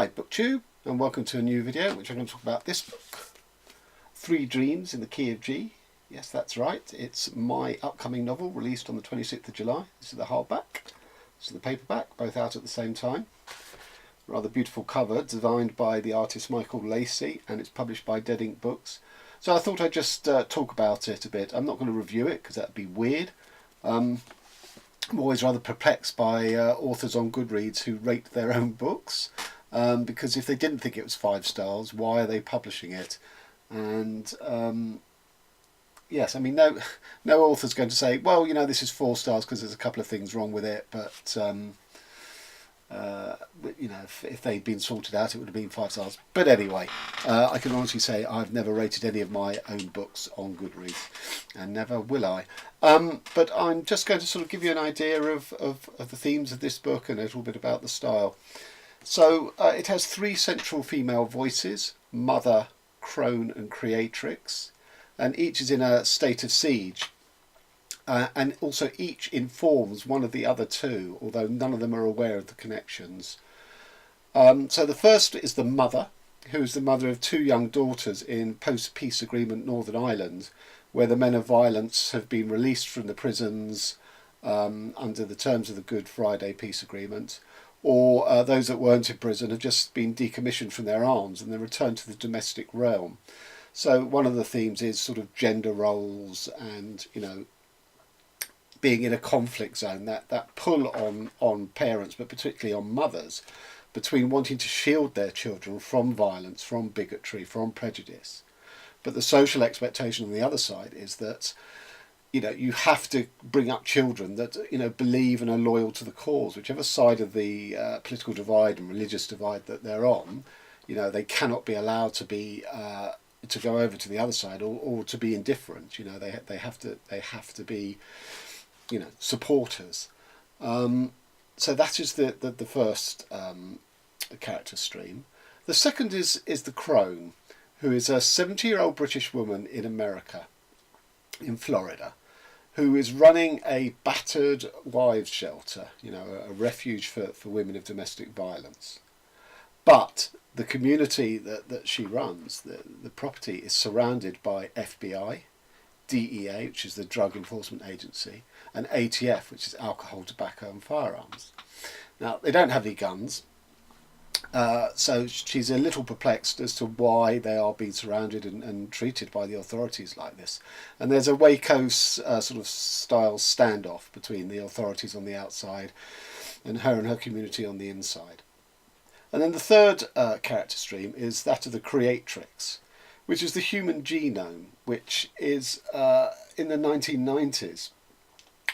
Hi BookTube, and welcome to a new video which I'm going to talk about this book, Three Dreams in the Key of G. Yes, that's right, it's my upcoming novel released on the 26th of July. This is the hardback, this is the paperback, both out at the same time. Rather beautiful cover, designed by the artist Michael Lacey, and it's published by Dead Ink Books. So I thought I'd just talk about it a bit. I'm not going to review it because that would be weird. I'm always rather perplexed by authors on Goodreads who rate their own books. Because if they didn't think it was 5 stars, why are they publishing it? And yes, I mean, no author's going to say, well, you know, this is 4 stars because there's a couple of things wrong with it, but you know, if they'd been sorted out, it would have been 5 stars. But anyway, I can honestly say I've never rated any of my own books on Goodreads, and never will I. But I'm just going to sort of give you an idea of the themes of this book and a little bit about the style. So it has 3 central female voices, Mother, Crone and Creatrix, and each is in a state of siege. And also each informs one of the other 2, although none of them are aware of the connections. So the first is the Mother, who is the mother of 2 young daughters in post-peace agreement Northern Ireland, where the men of violence have been released from the prisons under the terms of the Good Friday Peace Agreement, or those that weren't in prison have just been decommissioned from their arms and then returned to the domestic realm. So one of the themes is sort of gender roles and, you know, being in a conflict zone, that pull on parents, but particularly on mothers, between wanting to shield their children from violence, from bigotry, from prejudice. But the social expectation on the other side is that, you know, you have to bring up children that, you know, believe and are loyal to the cause, whichever side of the political divide and religious divide that they're on. You know, they cannot be allowed to be to go over to the other side or to be indifferent. You know, they have to be, you know, supporters. So that is the first character stream. The second is the crone, who is a 70-year-old British woman in America, in Florida, who is running a battered wives shelter, you know, a refuge for women of domestic violence. But the community that she runs, the property, is surrounded by FBI, DEA, which is the Drug Enforcement Agency, and ATF, which is Alcohol, Tobacco and Firearms. Now, they don't have any guns, so she's a little perplexed as to why they are being surrounded and treated by the authorities like this. And there's a Waco sort of style standoff between the authorities on the outside and her community on the inside. And then the third character stream is that of the creatrix, which is the human genome, which is in the 1990s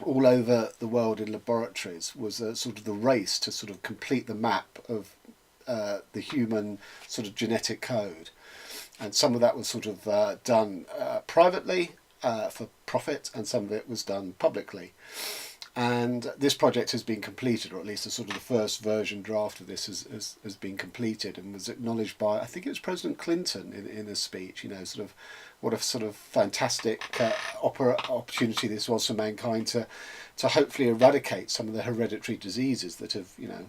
all over the world in laboratories was sort of the race to sort of complete the map of the human sort of genetic code. And some of that was sort of done privately for profit, and some of it was done publicly. And this project has been completed, or at least the sort of the first version draft of this has been completed, and was acknowledged by, I think it was President Clinton in a speech. You know, sort of what a sort of fantastic opportunity this was for mankind to hopefully eradicate some of the hereditary diseases that have, you know,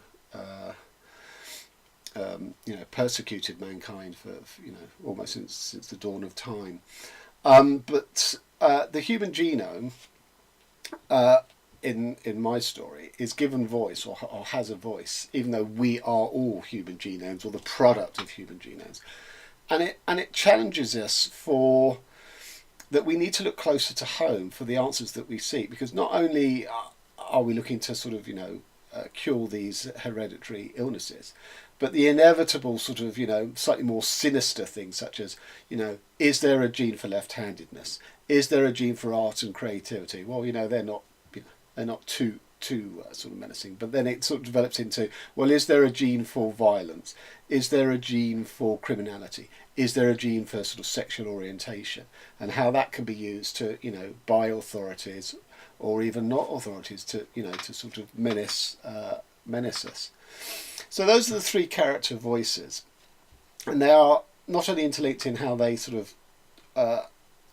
persecuted mankind for you know, almost since the dawn of time. But the human genome, in my story, is given voice or has a voice, even though we are all human genomes or the product of human genomes, and it challenges us for that we need to look closer to home for the answers that we seek, because not only are we looking to sort of, you know, cure these hereditary illnesses, but the inevitable sort of, you know, slightly more sinister things such as, you know, is there a gene for left-handedness? Is there a gene for art and creativity? Well, you know, they're not too sort of menacing, but then it sort of develops into, well, is there a gene for violence? Is there a gene for criminality? Is there a gene for sort of sexual orientation? And how that can be used to, you know, by authorities or even not authorities to, you know, to sort of menace us. So those are the 3 character voices, and they are not only interlinked in how they sort of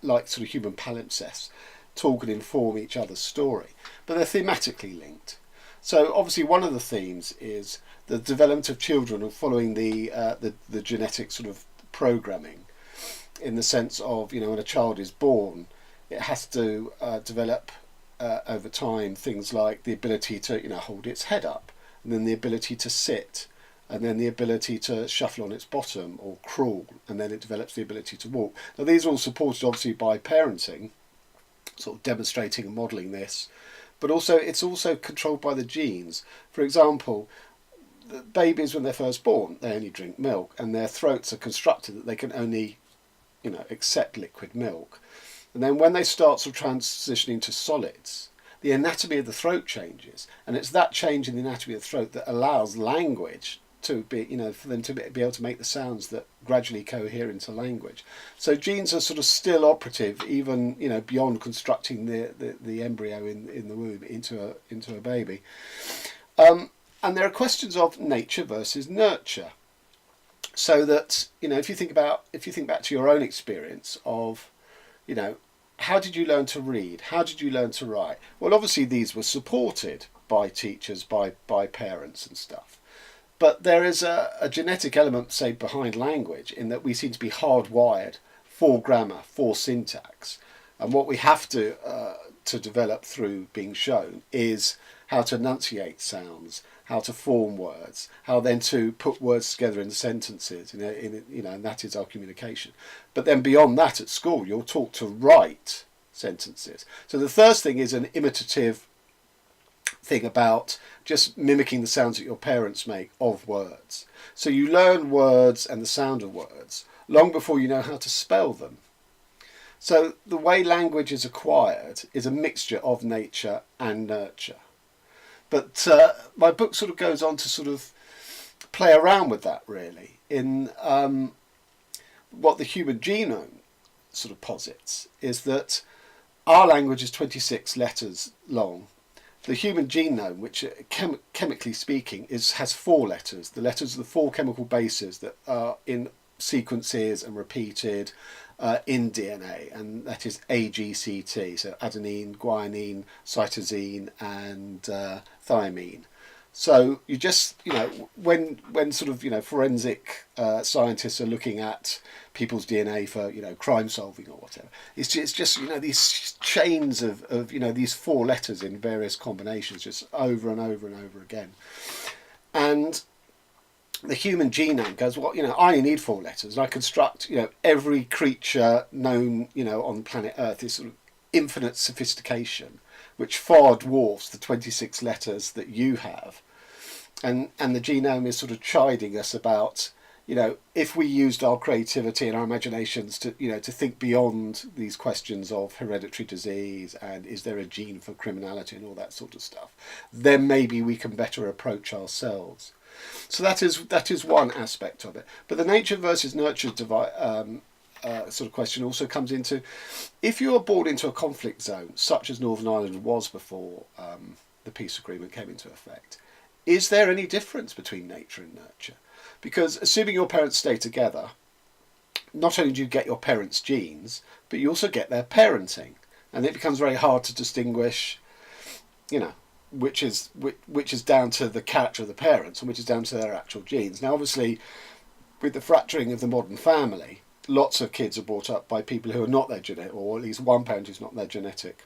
like sort of human palimpsests talk and inform each other's story, but they're thematically linked. So obviously one of the themes is the development of children and following the genetic sort of programming, in the sense of, when a child is born, it has to develop over time things like the ability to hold its head up, and then the ability to sit, and then the ability to shuffle on its bottom or crawl, and then it develops the ability to walk. Now these are all supported obviously by parenting, sort of demonstrating and modelling this, but also it's also controlled by the genes. For example, the babies when they're first born, they only drink milk, and their throats are constructed that they can only accept liquid milk. And then when they start sort of transitioning to solids, the anatomy of the throat changes, and it's that change in the anatomy of the throat that allows language to be, for them to be able to make the sounds that gradually cohere into language. So genes are sort of still operative, even beyond constructing the embryo in the womb into a baby. And there are questions of nature versus nurture. So that if you think back to your own experience of, how did you learn to read? How did you learn to write? Well, obviously these were supported by teachers, by parents and stuff. But there is a genetic element, say, behind language, in that we seem to be hardwired for grammar, for syntax. And what we have to develop through being shown is how to enunciate sounds, how to form words, how then to put words together in sentences, and that is our communication. But then beyond that, at school, you're taught to write sentences. So the first thing is an imitative thing about just mimicking the sounds that your parents make of words. So you learn words and the sound of words long before you know how to spell them. So the way language is acquired is a mixture of nature and nurture. But my book sort of goes on to sort of play around with that, really, in what the human genome sort of posits, is that our language is 26 letters long. The human genome, which chemically speaking has 4 letters. The letters are the 4 chemical bases that are in sequences and repeated in DNA, and that is AGCT, so adenine, guanine, cytosine, and thymine. So you just, when sort of, forensic scientists are looking at people's DNA for, crime solving or whatever, it's just these chains of these 4 letters in various combinations, just over and over and over again. And the human genome goes, well, I only need 4 letters, and I construct, every creature known, on planet Earth, this sort of infinite sophistication, which far dwarfs the 26 letters that you have. And the genome is sort of chiding us about, if we used our creativity and our imaginations to, to think beyond these questions of hereditary disease and is there a gene for criminality and all that sort of stuff, then maybe we can better approach ourselves. So that is one aspect of it. But the nature versus nurture sort of question also comes into, if you are born into a conflict zone, such as Northern Ireland was before the peace agreement came into effect, is there any difference between nature and nurture? Because assuming your parents stay together, not only do you get your parents' genes, but you also get their parenting. And it becomes very hard to distinguish, which is down to the character of the parents and which is down to their actual genes. Now, obviously, with the fracturing of the modern family, lots of kids are brought up by people who are not their genetic, or at least one parent who's not their genetic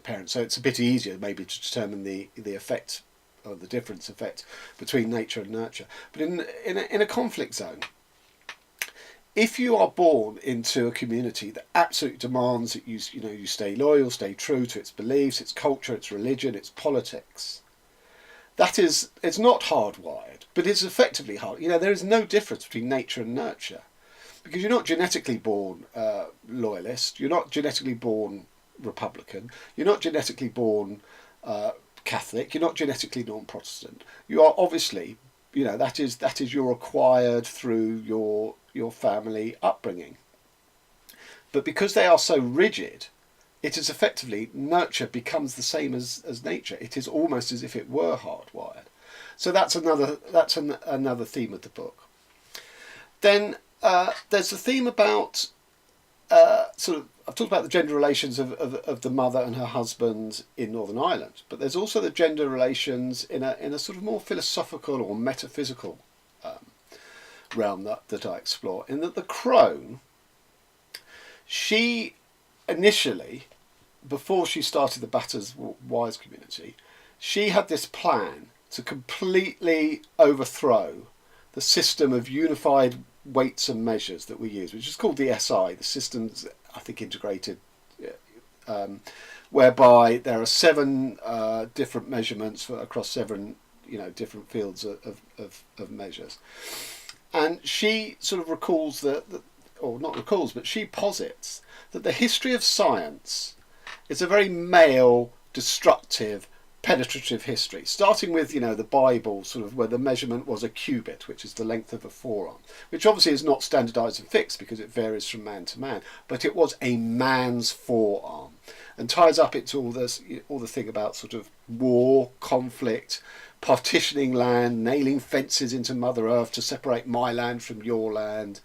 parent. So it's a bit easier maybe to determine the effect or the difference effect between nature and nurture. But in a conflict zone, if you are born into a community that absolutely demands that you stay loyal, stay true to its beliefs, its culture, its religion, its politics, it's not hardwired, but it's effectively hard. There is no difference between nature and nurture, because you're not genetically born loyalist, you're not genetically born Republican, you're not genetically born Catholic, you're not genetically non-Protestant. You are obviously, that is your acquired through your family upbringing. But because they are so rigid, it is effectively, nurture becomes the same as nature. It is almost as if it were hardwired. So that's another theme of the book. Then there's a theme about sort of I've talked about the gender relations of the mother and her husband in Northern Ireland, but there's also the gender relations in a sort of more philosophical or metaphysical realm that I explore. In that the crone, she initially, before she started the Batters Wise community, she had this plan to completely overthrow the system of unified weights and measures that we use, which is called the SI, the Systems, I think, Integrated, whereby there are 7 different measurements across 7, different fields of measures. And she sort of recalls or not recalls, but she posits that the history of science is a very male, destructive, penetrative history, starting with the Bible, sort of where the measurement was a cubit, which is the length of a forearm, which obviously is not standardized and fixed because it varies from man to man, but it was a man's forearm, and ties up into all the thing about sort of war, conflict, partitioning land, nailing fences into Mother Earth to separate my land from your land,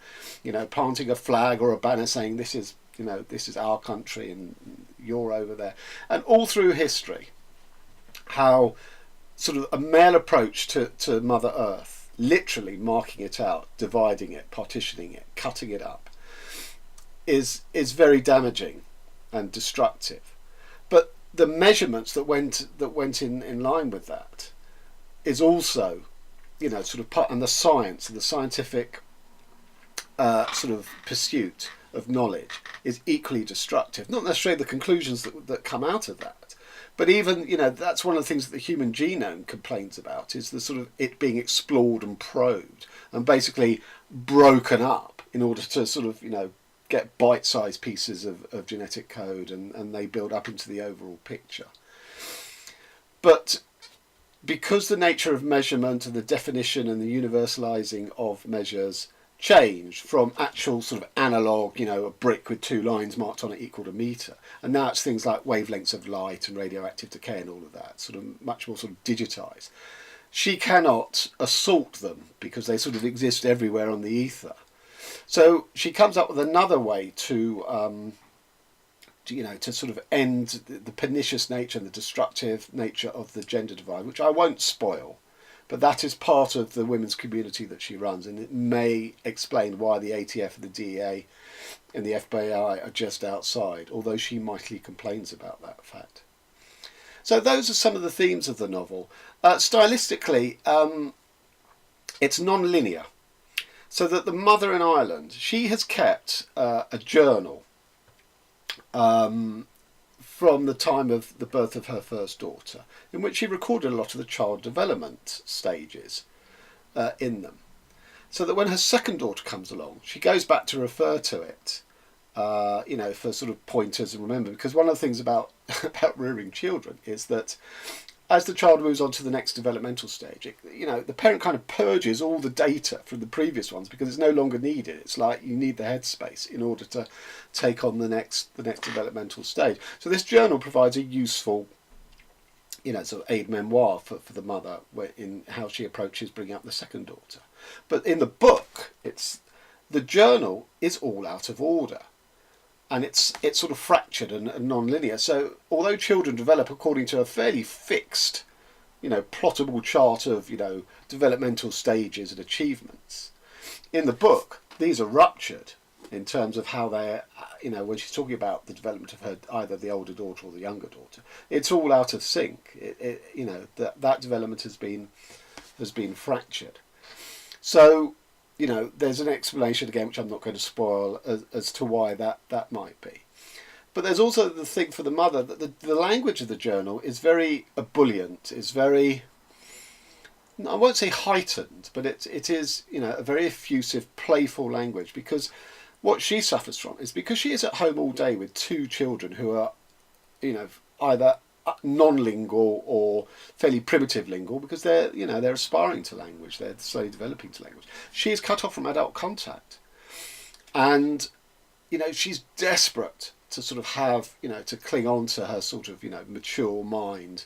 planting a flag or a banner saying this is our country and you're over there, and all through history, how sort of a male approach to Mother Earth, literally marking it out, dividing it, partitioning it, cutting it up, is very damaging and destructive. But the measurements that went in line with that is also, sort of part, and the science and the scientific sort of pursuit of knowledge is equally destructive. Not necessarily the conclusions that come out of that, but even, that's one of the things that the human genome complains about, is the sort of it being explored and probed and basically broken up in order to sort of, get bite-sized pieces of genetic code, and they build up into the overall picture. But because the nature of measurement and the definition and the universalizing of measures changed from actual sort of analog, a brick with 2 lines marked on it equal to metre, and now it's things like wavelengths of light and radioactive decay and all of that, sort of much more sort of digitised. She cannot assault them because they sort of exist everywhere on the ether. So she comes up with another way to sort of end the pernicious nature and the destructive nature of the gender divide, which I won't spoil. But that is part of the women's community that she runs, and it may explain why the ATF and the DEA and the FBI are just outside, although she mightily complains about that fact. So those are some of the themes of the novel. Stylistically, it's non-linear. So that the mother in Ireland, she has kept a journal from the time of the birth of her first daughter, in which she recorded a lot of the child development stages in them. So that when her second daughter comes along, she goes back to refer to it, for sort of pointers and remember. Because one of the things about rearing children is that as the child moves on to the next developmental stage, the parent kind of purges all the data from the previous ones because it's no longer needed. It's like you need the headspace in order to take on the next developmental stage. So this journal provides a useful, sort of aid memoir for the mother in how she approaches bringing up the second daughter. But in the book, the journal is all out of order. And it's sort of fractured and non-linear. So although children develop according to a fairly fixed, plottable chart of, developmental stages and achievements, in the book, these are ruptured in terms of how they're, when she's talking about the development of her, either the older daughter or the younger daughter, it's all out of sync. That development has been fractured. So, there's an explanation again, which I'm not going to spoil, as to why that might be. But there's also the thing for the mother that the language of the journal is very ebullient, is very, I won't say heightened, but it is, a very effusive, playful language, because what she suffers from is because she is at home all day with 2 children who are, either non-lingual or fairly primitive lingual, because they're aspiring to language, they're slowly developing to language. She is cut off from adult contact, and she's desperate to sort of have to cling on to her sort of mature mind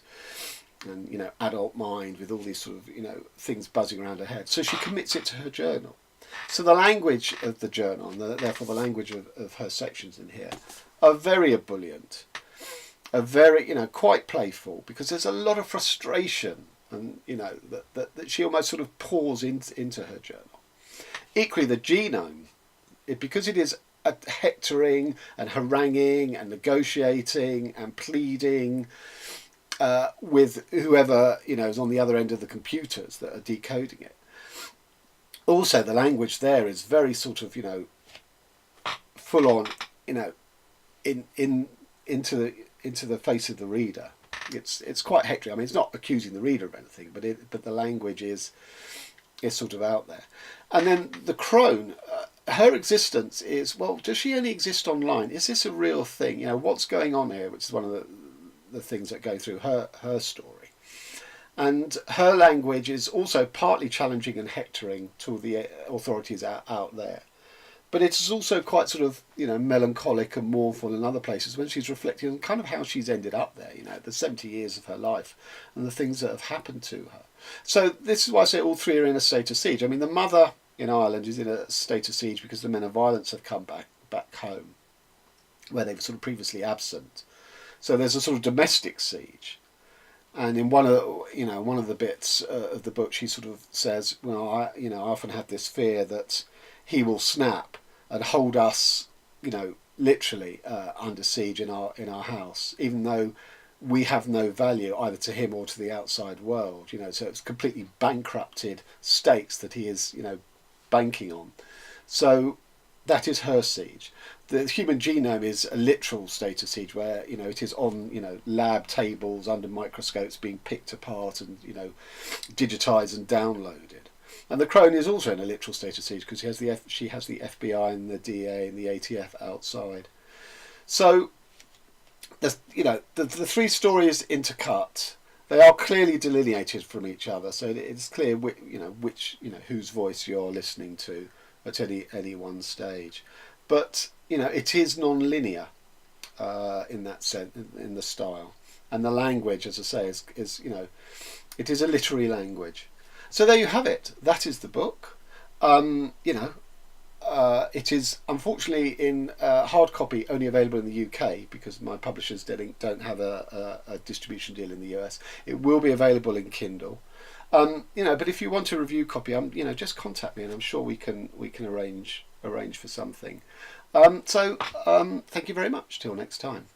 and adult mind with all these sort of things buzzing around her head. So she commits it to her journal, So the language of the journal, and therefore the language of her sections in here, are very ebullient, are very, quite playful, because there's a lot of frustration, and that she almost sort of pours into her journal. Equally, the genome, because it is a hectoring and haranguing and negotiating and pleading with whoever is on the other end of the computers that are decoding it. Also, the language there is very sort of full on, into the face of the reader. It's quite hectic. I mean, it's not accusing the reader of anything, but the language is sort of out there. And then the crone, her existence is, well, does she only exist online? Is this a real thing? What's going on here? Which is one of the things that go through her story. And her language is also partly challenging and hectoring to the authorities out there. But it is also quite sort of, melancholic and mournful in other places when she's reflecting on kind of how she's ended up there, the 70 years of her life and the things that have happened to her. So this is why I say all three are in a state of siege. I mean, the mother in Ireland is in a state of siege because the men of violence have come back home, where they've sort of previously absent. So there's a sort of domestic siege. And in one of the bits of the book, she sort of says, well, I often have this fear that he will snap and hold us, literally under siege in our house, even though we have no value either to him or to the outside world. So it's completely bankrupted stakes that he is, banking on. So that is her siege. The human genome is a literal state of siege where, it is on, lab tables under microscopes being picked apart and, digitised and downloaded. And the crone is also in a literal state of siege because she has the FBI and the DA and the ATF outside. So, the three stories intercut. They are clearly delineated from each other, so it's clear whose voice you're listening to at any one stage. But it is non-linear in that sense, in the style, and the language, as I say, is it is a literary language. So there you have it. That is the book. It is unfortunately in hard copy only available in the UK because my publishers don't have a distribution deal in the US. It will be available in Kindle. But if you want a review copy, just contact me and I'm sure we can arrange for something. Thank you very much. Till next time.